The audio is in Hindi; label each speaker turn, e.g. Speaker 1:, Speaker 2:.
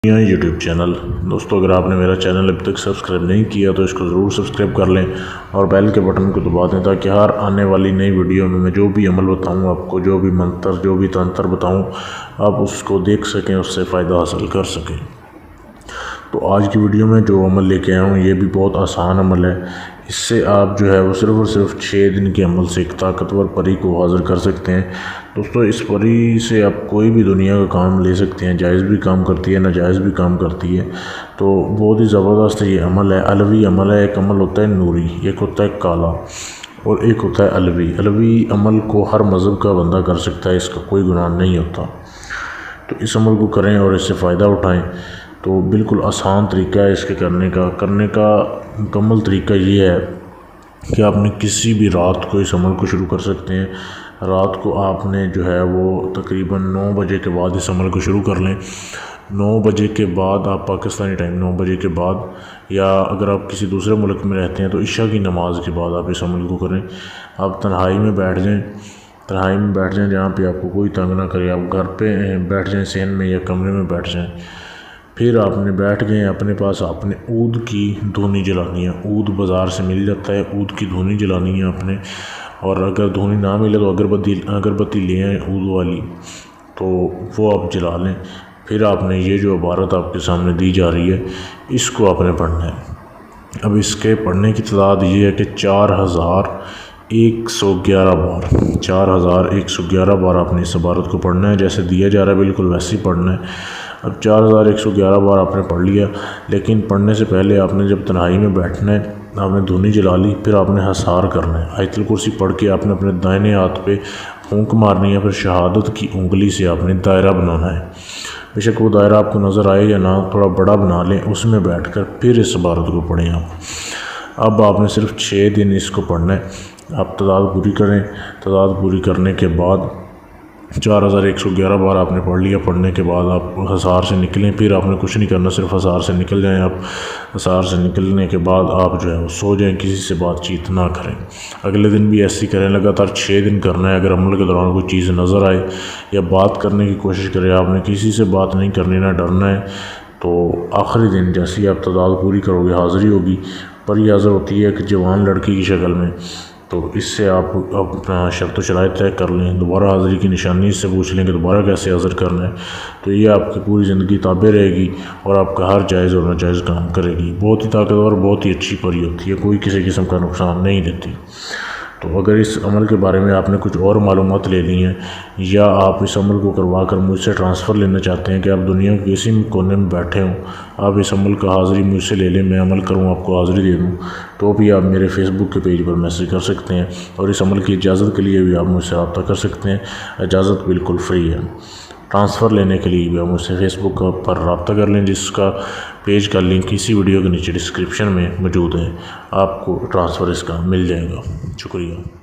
Speaker 1: YouTube channel. दोस्तों, अगर आपने मेरा चैनल अभी तक सब्सक्राइब नहीं किया तो इसको ज़रूर सब्सक्राइब कर लें और बेल के बटन को दबा दें ताकि हर आने वाली नई वीडियो में मैं जो भी अमल बताऊं, आपको जो भी मंतर जो भी तंत्र बताऊं, आप उसको देख सकें, उससे फ़ायदा हासिल कर सकें। तो आज की वीडियो में जो अमल लेके आया हूँ ये भी बहुत आसान अमल है। इससे आप जो है वो सिर्फ़ और सिर्फ 6 दिन के अमल से एक ताकतवर परी को हाजिर कर सकते हैं। दोस्तों, इस परी से आप कोई भी दुनिया का काम ले सकते हैं। जायज़ भी काम करती है, नाजायज़ भी काम करती है। तो बहुत ही ज़बरदस्त ये अमल है। अलवी अमल है। एक अमल होता है नूरी, एक होता है काला और एक होता है अलवी। अलवी अमल को हर मज़हब का बंदा कर सकता है, इसका कोई गुनाह नहीं होता। तो इस अमल को करें और इससे फ़ायदा उठाएँ। तो बिल्कुल आसान तरीका है इसके करने का मुकम्मल तरीका ये है कि आपने किसी भी रात को इस अमल को शुरू कर सकते हैं। रात को आपने जो है वो तकरीबन 9 बजे के बाद इस अमल को शुरू कर लें। 9 बजे के बाद आप पाकिस्तानी टाइम 9 बजे के बाद, या अगर आप किसी दूसरे मुल्क में रहते हैं तो इशा की नमाज़ के बाद आप इस अमल को करें। आप तन्हाई में बैठ जाएं, जहाँ पे आपको कोई तंग ना करे। आप घर पे बैठ जाएं, सहन में या कमरे में बैठ जाएं। फिर आपने बैठ गए, अपने पास आपने ऊद की धुनी जलानी है। ऊद बाज़ार से मिल जाता है, ऊद की धुनी जलानी है आपने। और अगर धुनी ना मिले तो अगरबत्ती ले आएँ ऊद वाली, तो वो आप जला लें। फिर आपने ये जो इबारत आपके सामने दी जा रही है इसको आपने पढ़ना है। अब इसके पढ़ने की तादाद ये है कि 4111 बार 4111 बार आपने इस इबारत को पढ़ना है। जैसे दिया जा रहा है बिल्कुल वैसे ही पढ़ना है। अब 4111 बार आपने पढ़ लिया, लेकिन पढ़ने से पहले आपने जब तन्हाई में बैठना है, आपने धुनी जला ली, फिर आपने हसार करना है। आयतुल कुर्सी पढ़ के आपने अपने दाहिने हाथ पे फूंक मारनी है। फिर शहादत की उंगली से आपने दायरा बनाना है। बेशक वो दायरा आपको नज़र आए या ना, थोड़ा बड़ा बना लें, उसमें बैठकर फिर इस इबारत को पढ़ें आप। अब आपने सिर्फ 6 दिन इसको पढ़ना है। आप तादाद पूरी करें। तादाद पूरी करने के बाद 4111 बार आपने पढ़ लिया। पढ़ने के बाद आप हसार से निकलें। फिर आपने कुछ नहीं करना, सिर्फ हसार से निकल जाएं। आप हसार से निकलने के बाद आप जो है वो सो जाएं, किसी से बातचीत ना करें। अगले दिन भी ऐसे ही करें, लगातार 6 दिन करना है। अगर अमल के दौरान कोई चीज़ नज़र आए या बात करने की कोशिश करें, आपने किसी से बात नहीं करनी, ना डरना है। तो आखिरी दिन जैसे ही आप तादाद पूरी करोगे, हाज़री होगी। परी हाज़िर होती है एक जवान लड़की की शक्ल में। तो इससे आप अपना शर्त व शराइत तय कर लें। दोबारा हाज़री की निशानी इससे पूछ लें कि दोबारा कैसे हाज़िर करना है। तो ये आपकी पूरी ज़िंदगी ताबे रहेगी और आपका हर जायज़ और नाजायज़ काम करेगी। बहुत ही ताकतवर, बहुत ही अच्छी परी होती है, कोई किसी किस्म का नुकसान नहीं देती। तो अगर इस अमल के बारे में आपने कुछ और मालूमात लेनी है या आप इस अमल को करवा कर मुझसे ट्रांसफ़र लेना चाहते हैं कि आप दुनिया के किसी भी कोने में बैठे हों, आप इस अमल का हाज़री मुझसे ले लें, मैं अमल करूं, आपको हाज़री दे दूं, तो भी आप मेरे फेसबुक के पेज पर मैसेज कर सकते हैं। और इस अमल की इजाज़त के लिए भी आप मुझसे रब्ता कर सकते हैं। इजाज़त बिल्कुल फ्री है। ट्रांसफ़र लेने के लिए भी आप मुझसे फेसबुक पर रब्ता कर लें, जिसका पेज का लिंक इसी वीडियो के नीचे डिस्क्रिप्शन में मौजूद है। आपको ट्रांसफ़र इसका मिल जाएगा। शुक्रिया।